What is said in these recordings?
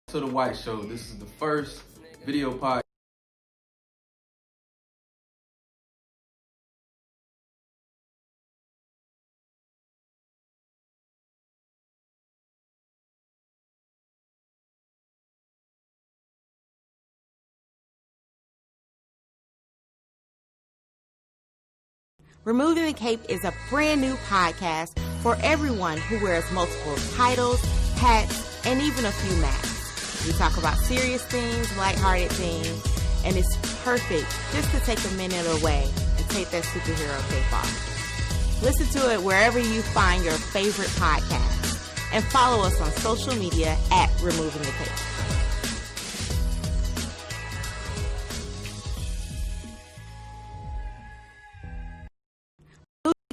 To the White Show. This is the first video podcast. Removing the Cape is a brand new podcast for everyone who wears multiple titles, hats, and even a few masks. We talk about serious things, lighthearted things, and it's perfect just to take a minute away and take that superhero cape off. Listen to it wherever you find your favorite podcast, and follow us on social media at Removing the Cape.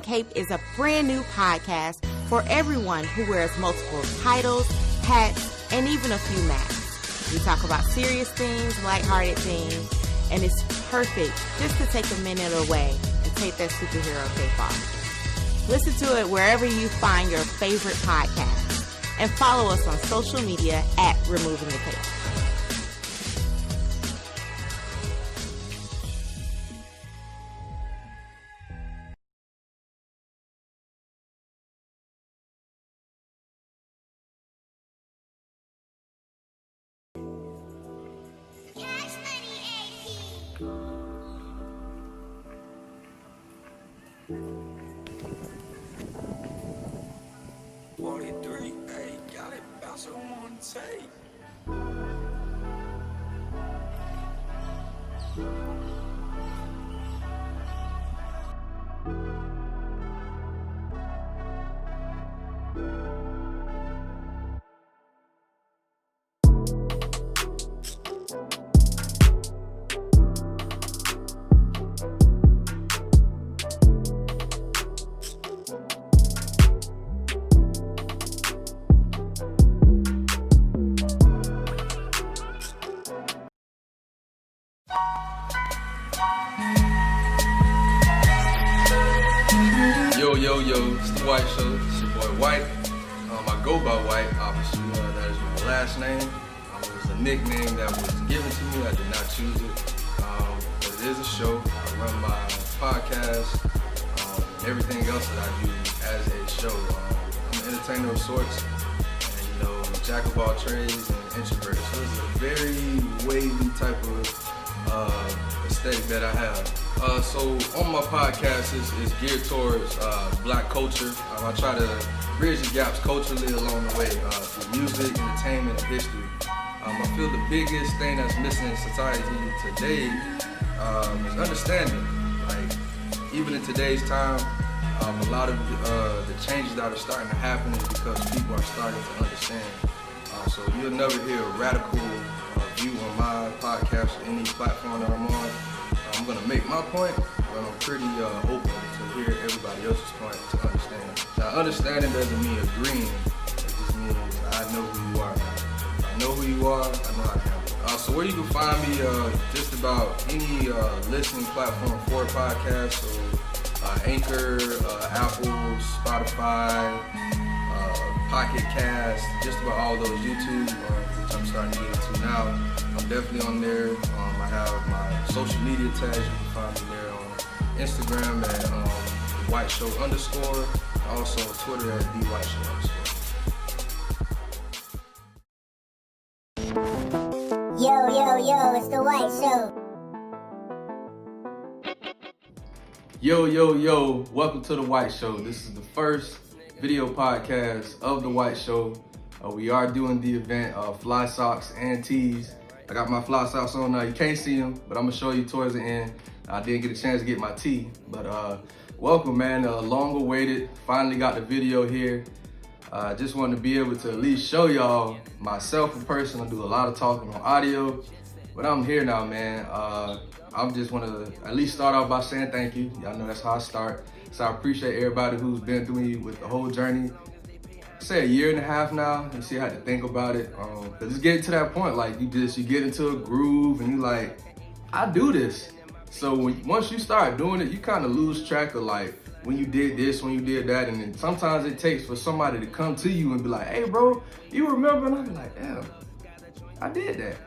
Cape is a brand new podcast for everyone who wears multiple titles, hats, and even a few masks. We talk about serious things, lighthearted things, and it's perfect just to take a minute away and take that superhero cape off. Listen to it wherever you find your favorite podcast, and follow us on social media at Removing the Cape. Hey, got it, bounce on tape. Yo, it's the White Show. It's your boy White. I go by White, obviously. That is my last name. It was a nickname that was given to me. I did not choose it. But it is a show. I run my podcast and everything else that I do as a show. I'm an entertainer of sorts, and I'm a jack of all trades and introvert. So it's a very wavy type of aesthetic that I have. So on my podcast is geared towards black culture. I try to bridge the gaps culturally along the way through music, entertainment, and history. I feel the biggest thing that's missing in society today is understanding. Like, even in today's time, a lot of the changes that are starting to happen is because people are starting to understand. So you'll never hear a radical view on my podcast or any platform that I'm on. I'm going to make my point, but I'm pretty open to hear everybody else's point to understand. Now, understanding doesn't mean agreeing. It just means I know who you are. If I know who you are, I know how to handle it. So where you can find me, just about any listening platform for a podcast. So Anchor, Apple, Spotify, Pocket Cast, just about all those, YouTube, which I'm starting to get into now. I'm definitely on there. I have my social media tags. You can find me there on Instagram at @whiteshow_, and also on Twitter at @thewhiteshow_. Yo, it's the White Show. Yo, welcome to the White Show. This is the first video podcast of the White Show. We are doing the event Fly Socks and Tees. I got my fly socks on now. You can't see them, but I'm gonna show you towards the end. I didn't get a chance to get my tee, but welcome, man. Long awaited. Finally got the video here. Just wanted to be able to at least show y'all myself in person. I do a lot of talking on audio, but I'm here now, man. I just want to at least start off by saying thank you. Y'all know that's how I start. So I appreciate everybody who's been through me with the whole journey. Say a year and a half now. You see, I had to think about it. Cause it's getting to that point, like you get into a groove and you like, I do this. So once you start doing it, you kind of lose track of like when you did this, when you did that, and then sometimes it takes for somebody to come to you and be like, hey bro, you remember? And I be like, damn, I did that.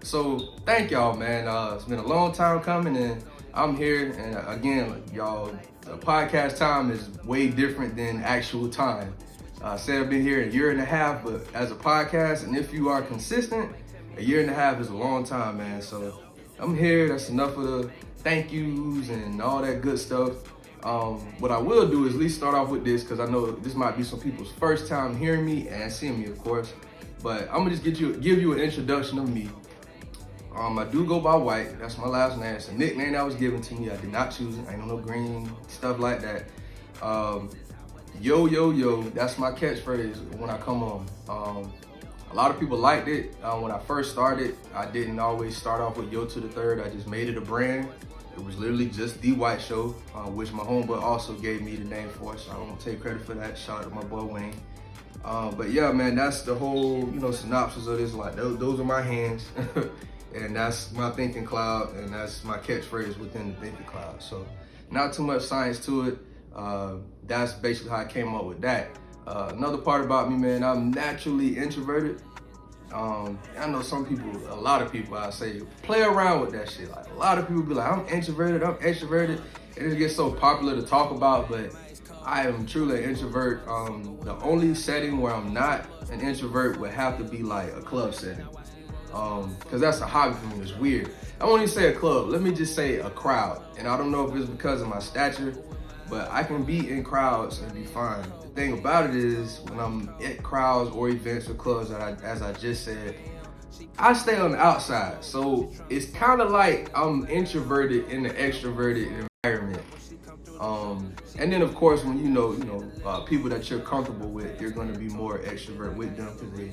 So thank y'all, man. It's been a long time coming, and I'm here. And again, y'all, the podcast time is way different than actual time. I said I've been here a year and a half, but as a podcast, and if you are consistent, a year and a half is a long time, man. So I'm here. That's enough of the thank yous and all that good stuff. What I will do is at least start off with this, because I know this might be some people's first time hearing me and seeing me, of course. But I'm gonna just give you an introduction of me. I do go by White. That's my last name. It's a nickname that was given to me. I did not choose it. I ain't no green stuff like that. Yo, yo, yo. That's my catchphrase when I come on. A lot of people liked it. When I first started, I didn't always start off with Yo to the Third. I just made it a brand. It was literally just The White Show, which my homeboy also gave me the name for, so I don't take credit for that. Shout out to my boy Wayne. But yeah, man, that's the whole, synopsis of this. Like, those are my hands, and that's my thinking cloud, and that's my catchphrase within the thinking cloud. So, not too much science to it. That's basically how I came up with that. Another part about me, man, I'm naturally introverted. I know a lot of people, I say, play around with that shit. Like, a lot of people be like, I'm introverted, I'm extroverted. And it gets so popular to talk about, but I am truly an introvert. The only setting where I'm not an introvert would have to be like a club setting. Cause that's a hobby for me, it's weird. I won't even say a club, let me just say a crowd. And I don't know if it's because of my stature, but I can be in crowds and be fine. The thing about it is, when I'm at crowds or events or clubs, as I just said, I stay on the outside. So it's kind of like I'm introverted in an extroverted environment. And then of course, when people that you're comfortable with, you're going to be more extrovert with them because they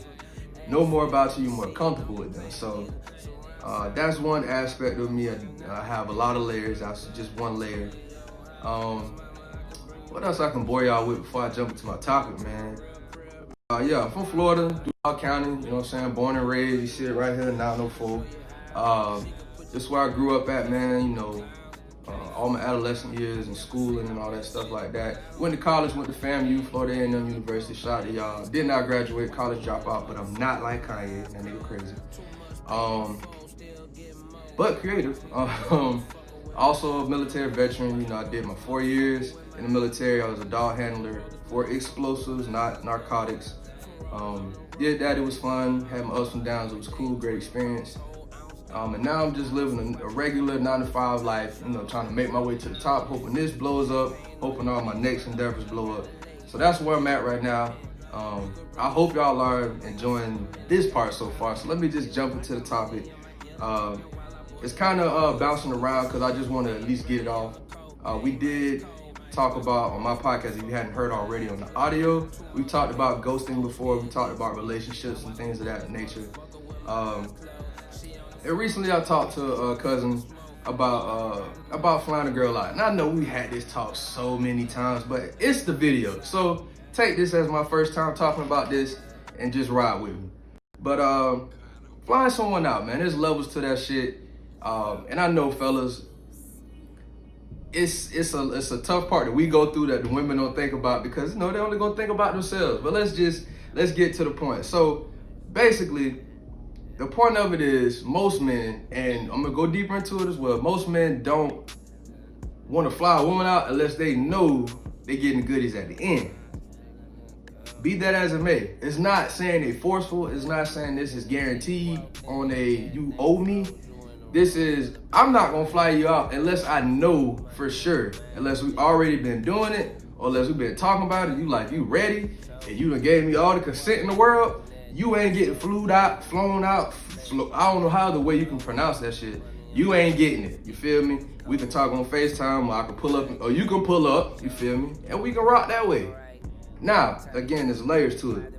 know more about you, you're more comfortable with them. So that's one aspect of me. I have a lot of layers. That's just one layer. What else I can bore y'all with before I jump into my topic, man? Yeah, I'm from Florida, Duval County, you know what I'm saying? Born and raised, you see it right here in 904. This is where I grew up at, man, all my adolescent years and schooling and all that stuff like that. Went to college, went to FAMU, Florida A&M University, shout out to y'all. Did not graduate, college dropout, but I'm not like Kanye, that nigga crazy. But creative. Also a military veteran, I did my 4 years in the military. I was a dog handler for explosives, not narcotics. Did that, it was fun, had my ups and downs, it was cool, great experience. And now I'm just living a regular 9-to-5 life, trying to make my way to the top, hoping this blows up, hoping all my next endeavors blow up. So that's where I'm at right now. I hope y'all are enjoying this part so far. So let me just jump into the topic. It's kind of bouncing around because I just want to at least get it off. We did talk about on my podcast, if you hadn't heard already on the audio, we talked about ghosting before, we talked about relationships and things of that nature. And recently I talked to a cousin about flying a girl out. And I know we had this talk so many times, but it's the video. So take this as my first time talking about this and just ride with me. But flying someone out, man, there's levels to that shit. And I know, fellas, it's a tough part that we go through that the women don't think about because they only gonna think about themselves. But let's get to the point. So basically, the point of it is most men, and I'm gonna go deeper into it as well, most men don't want to fly a woman out unless they know they getting the goodies at the end. Be that as it may, it's not saying they forceful, it's not saying this is guaranteed on a you owe me. This is, I'm not gonna fly you out unless I know for sure, unless we already been doing it, or unless we've been talking about it, you ready, and you done gave me all the consent in the world, you ain't getting flown out, I don't know how the way you can pronounce that shit, you ain't getting it, you feel me? We can talk on FaceTime, or I can pull up, or you can pull up, you feel me? And we can rock that way. Now, again, there's layers to it.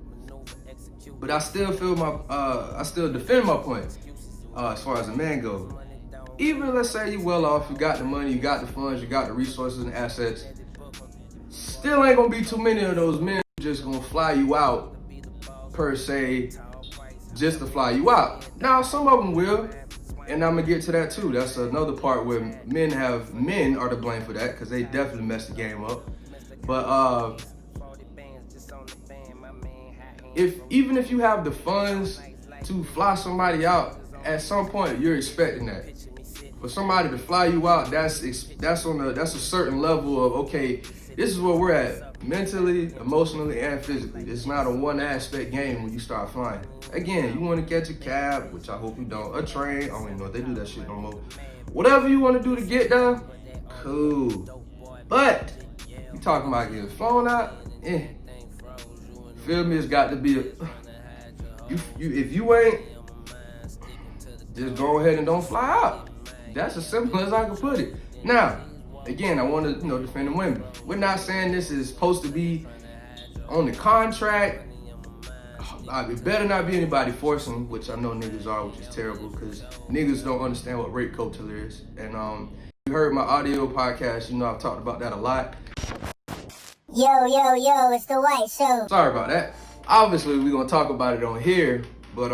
But I still I still defend my point. As far as a man goes, even let's say you well off, you got the money, you got the funds, you got the resources and assets, still ain't gonna be too many of those men just gonna fly you out per se, just to fly you out. Now some of them will, and I'm gonna get to that too. That's another part where men are to blame for that because they definitely messed the game up. But even if you have the funds to fly somebody out, at some point you're expecting that. For somebody to fly you out, that's a certain level of, okay, this is where we're at mentally, emotionally, and physically. It's not a one aspect game when you start flying. Again, you want to catch a cab, which I hope you don't, a train, I don't even know if they do that shit no more. Whatever you want to do to get there, cool. But you talking about getting flown out? Feel me? It's got to be if you ain't, just go ahead and don't fly out. That's as simple as I can put it. Now, again, I want to defend the women. We're not saying this is supposed to be on the contract. It better not be anybody forcing, which I know niggas are, which is terrible because niggas don't understand what rape culture is. And you heard my audio podcast, I've talked about that a lot. Yo, it's the White Show. Sorry about that. Obviously, we're gonna talk about it on here, but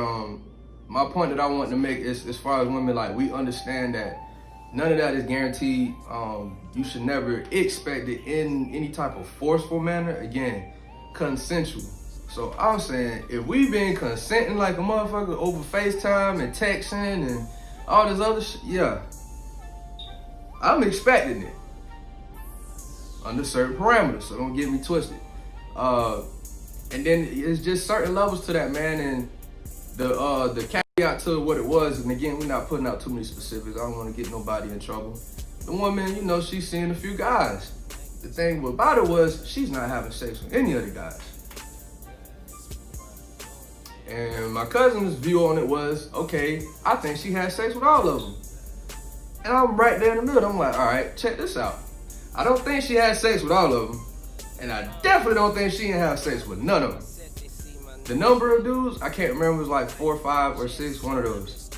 my point that I want to make is, as far as women, like, we understand that none of that is guaranteed. You should never expect it in any type of forceful manner. Again, consensual. So I'm saying, if we been consenting like a motherfucker over FaceTime and texting and all this other shit, yeah, I'm expecting it under certain parameters. So don't get me twisted. And then it's just certain levels to that, man. And the caveat to what it was, and again, we're not putting out too many specifics. I don't want to get nobody in trouble. The woman, she's seeing a few guys. The thing about it was, she's not having sex with any other guys. And my cousin's view on it was, okay, I think she had sex with all of them. And I'm right there in the middle. I'm like, all right, check this out. I don't think she had sex with all of them. And I definitely don't think she didn't have sex with none of them. The number of dudes, I can't remember, it was like 4, 5, or 6, one of those.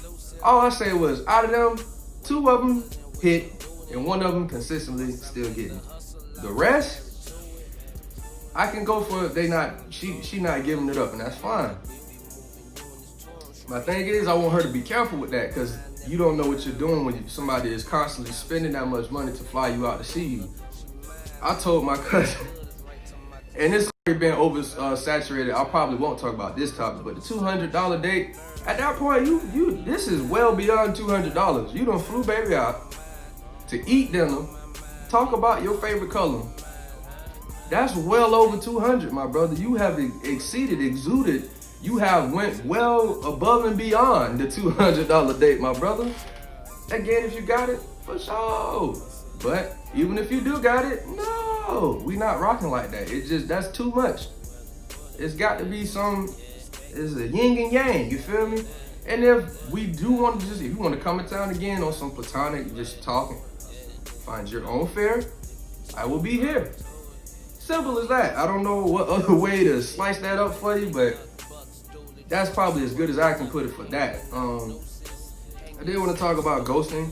All I say was, out of them, 2 of them hit, and 1 of them consistently still getting. The rest, I can go for it. She not giving it up, and that's fine. My thing is, I want her to be careful with that, because you don't know what you're doing when somebody is constantly spending that much money to fly you out to see you. I told my cousin, and this already been oversaturated. I probably won't talk about this topic, but the $200 date, at that point, this is well beyond $200. You done flew baby out to eat dinner, talk about your favorite color. That's well over $200, my brother. You have exuded. You have went well above and beyond the $200 date, my brother. Again, if you got it, for sure. But even if you do got it, no, we not rocking like that. It's just, that's too much. It's got to be it's a yin and yang, you feel me? And if we do want to if you want to come in town again on some platonic, just talking, find your own fare, I will be here. Simple as that. I don't know what other way to slice that up for you, but that's probably as good as I can put it for that. I did want to talk about ghosting.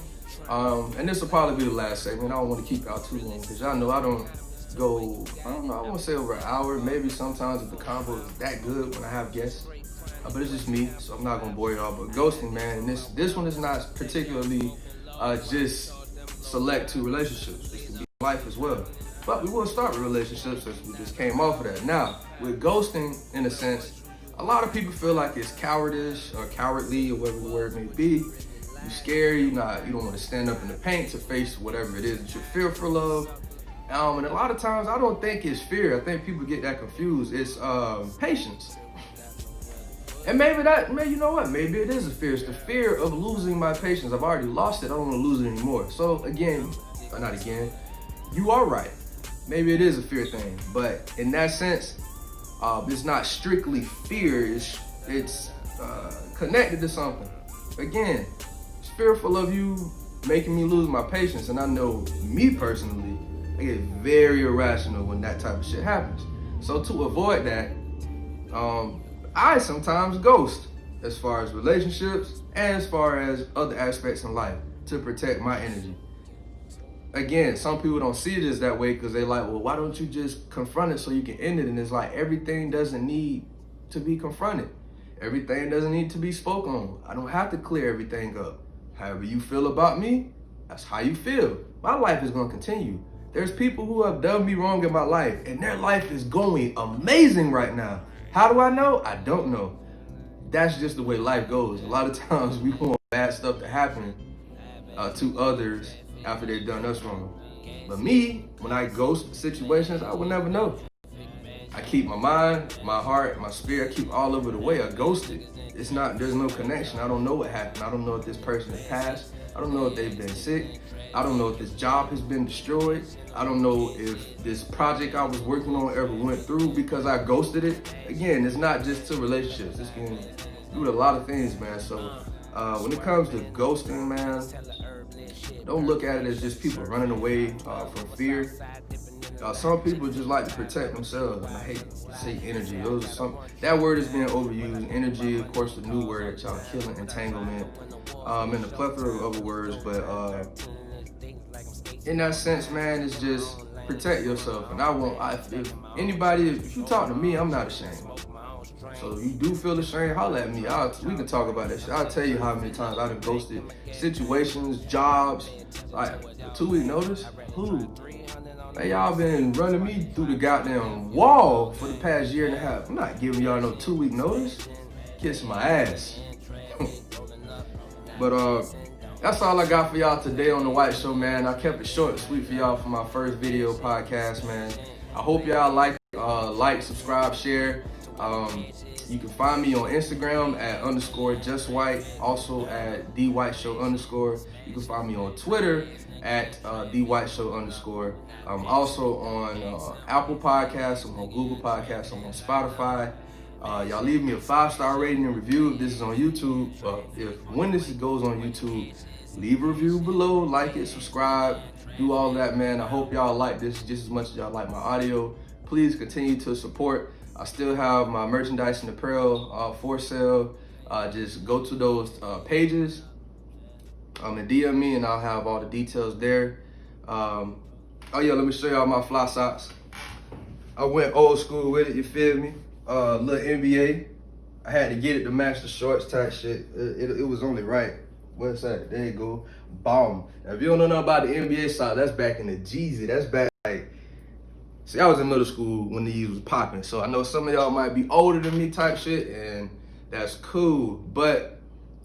And this will probably be the last segment. I don't want to keep y'all too long because y'all know I don't I want to say over an hour. Maybe sometimes if the convo is that good when I have guests. But it's just me, so I'm not going to bore y'all. But ghosting, man, and this one is not particularly just select to relationships. This can be life as well. But we will start with relationships since we just came off of that. Now, with ghosting, in a sense, a lot of people feel like it's cowardice or cowardly or whatever the word may be. You're scared, you don't want to stand up in the paint to face whatever it is that you're fearful of. And a lot of times, I don't think it's fear. I think people get that confused. It's patience. And maybe you know what? Maybe it is a fear. It's the fear of losing my patience. I've already lost it. I don't want to lose it anymore. So you are right. Maybe it is a fear thing. But in that sense, it's not strictly fear. It's connected to something. Again, it's fearful of you making me lose my patience. And I know me personally, I get very irrational when that type of shit happens. So to avoid that, I sometimes ghost as far as relationships and as far as other aspects in life to protect my energy. Again, some people don't see it as that way because they're like, well, why don't you just confront it so you can end it? And it's like, everything doesn't need to be confronted. Everything doesn't need to be spoken on. I don't have to clear everything up. However you feel about me, that's how you feel. My life is going to continue. There's people who have done me wrong in my life, and their life is going amazing right now. How do I know? I don't know. that's just the way life goes. A lot of times we want bad stuff to happen to others after they've done us wrong. But me, when I ghost situations, I would never know. I keep my mind, my heart, my spirit, I keep all over the way. I ghosted. There's no connection. I don't know what happened. I don't know if this person has passed. I don't know if they've been sick. I don't know if this job has been destroyed. I don't know if this project I was working on ever went through because I ghosted it. Again, it's not just to relationships. It's can do with a lot of things, man. So when it comes to ghosting, man, don't look at it as just people running away from fear. Some people just like to protect themselves, and I hate to say energy. That word is being overused. Energy, of course, the new word that y'all killing, entanglement, and a plethora of other words. But in that sense, man, it's just protect yourself. And if you talk to me, I'm not ashamed. So if you do feel ashamed, holler at me. We can talk about that shit. I'll tell you how many times I done ghosted situations, jobs, like 2-week notice. Who? Man, y'all been running me through the goddamn wall for the past year and a half. I'm not giving y'all no 2-week notice. Kiss my ass. But that's all I got for y'all today on The White Show, man. I kept it short and sweet for y'all for my first video podcast, man. I hope y'all like, subscribe, share. You can find me on Instagram at _justwhite, also at _thewhiteshow_. You can find me on Twitter at _thewhiteshow_. I'm also on Apple Podcasts, I'm on Google Podcasts, I'm on Spotify. Y'all leave me a 5-star rating and review if this is on YouTube. When this goes on YouTube, leave a review below, like it, subscribe, do all that, man. I hope y'all like this just as much as y'all like my audio. Please continue to support. I still have my merchandise and apparel for sale. Just go to those pages and DM me, and I'll have all the details there. Oh yeah, let me show y'all my fly socks. I went old school with it, you feel me? Little NBA. I had to get it to match the shorts type shit. It was only right. What's that? There you go. Bomb. Now, if you don't know nothing about the NBA sock, that's back in the Jeezy. That's back like, see, I was in middle school when these was popping. So I know some of y'all might be older than me type shit, and that's cool. But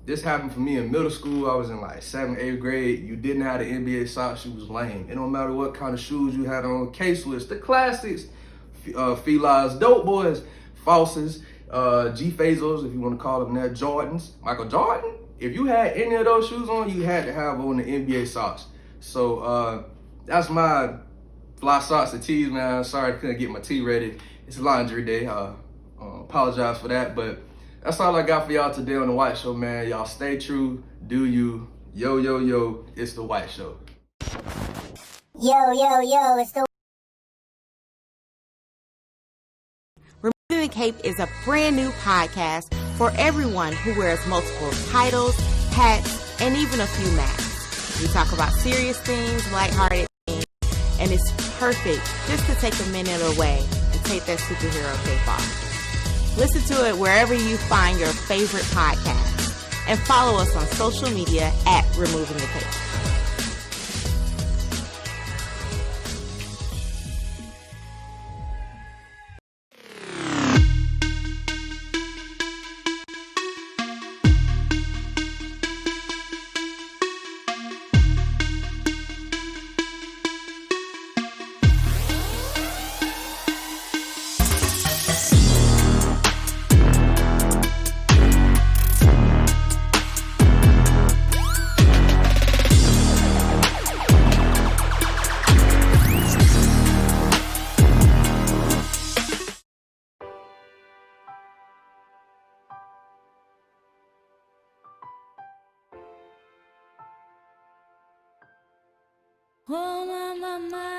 this happened for me in middle school. I was in like 7th, 8th grade. You didn't have the NBA socks, you was lame. It don't matter what kind of shoes you had on. K-Swiss, the classics, Felines, Dope Boys, Falses, G-Fazos, if you want to call them that, Jordans, Michael Jordan. If you had any of those shoes on, you had to have on the NBA socks. So that's my fly socks and tees, man. Sorry I couldn't get my tee ready. It's laundry day. Apologize for that, but that's all I got for y'all today on The White Show, man. Y'all stay true, do you. Yo, yo, yo, it's The White Show. Yo, yo, yo, it's the Removing the Cape is a brand new podcast for everyone who wears multiple titles, hats, and even a few masks. We talk about serious things, lighthearted things, and it's perfect just to take a minute away and take that superhero cape off. Listen to it wherever you find your favorite podcast, and follow us on social media at Removing the Cape. Oh, my, my, my.